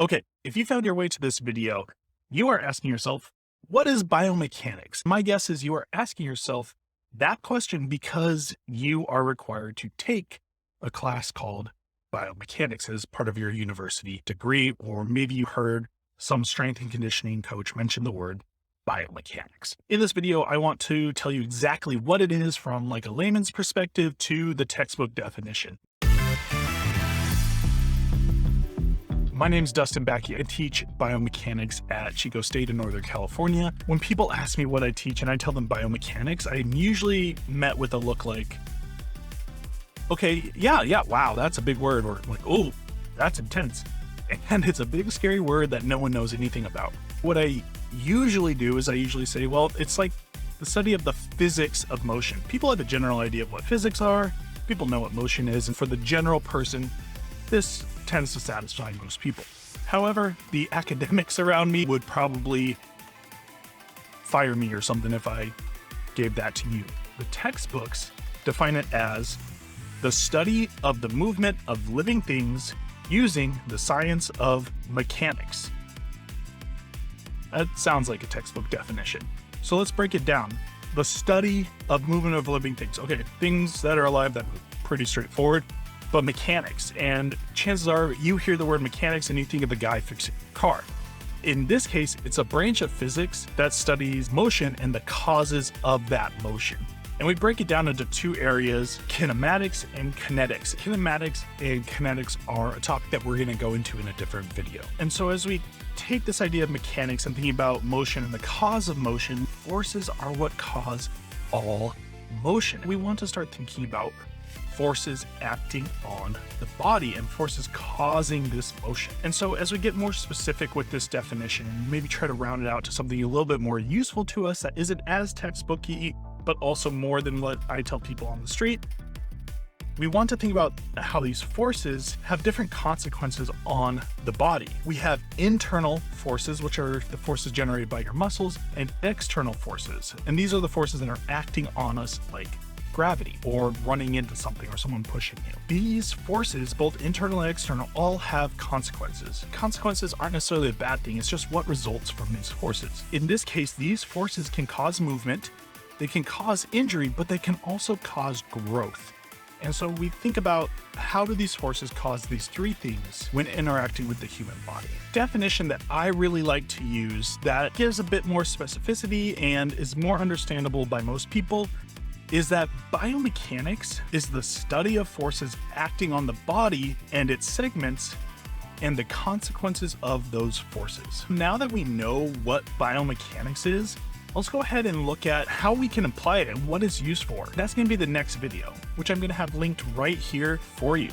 Okay, if you found your way to this video, you are asking yourself, what is biomechanics? My guess is you are asking yourself that question because you are required to take a class called biomechanics as part of your university degree, or maybe you heard some strength and conditioning coach mention the word biomechanics. In this video, I want to tell you exactly what it is from like a layman's perspective to the textbook definition. My name's Dustin Backey. I teach biomechanics at Chico State in Northern California. When people ask me what I teach and I tell them biomechanics, I'm usually met with a look like, okay, yeah, wow, that's a big word. Or like, oh, that's intense. And it's a big, scary word that no one knows anything about. What I usually do is I usually say, well, it's like the study of the physics of motion. People have a general idea of what physics are. People know what motion is. And for the general person, this tends to satisfy most people. However, the academics around me would probably fire me or something if I gave that to you. The textbooks define it as the study of the movement of living things using the science of mechanics. That sounds like a textbook definition. So let's break it down. The study of movement of living things. Okay, things that are alive, that move. Pretty straightforward. But mechanics, and chances are you hear the word mechanics and you think of the guy fixing a car. In this case, it's a branch of physics that studies motion and the causes of that motion. And we break it down into two areas, kinematics and kinetics. Kinematics and kinetics are a topic that we're going to go into in a different video. And so as we take this idea of mechanics and thinking about motion and the cause of motion, forces are what cause all motion. We want to start thinking about forces acting on the body and forces causing this motion. And so as we get more specific with this definition, maybe try to round it out to something a little bit more useful to us that isn't as textbooky, but also more than what I tell people on the street, we want to think about how these forces have different consequences on the body. We have internal forces, which are the forces generated by your muscles, and external forces. And these are the forces that are acting on us, like gravity or running into something or someone pushing you. These forces, both internal and external, all have consequences. Consequences aren't necessarily a bad thing, it's just what results from these forces. In this case, these forces can cause movement, they can cause injury, but they can also cause growth. And so we think about how do these forces cause these three things when interacting with the human body. Definition that I really like to use that gives a bit more specificity and is more understandable by most people is that biomechanics is the study of forces acting on the body and its segments and the consequences of those forces. Now that we know what biomechanics is, let's go ahead and look at how we can apply it and what it's used for. That's going to be the next video, which I'm going to have linked right here for you.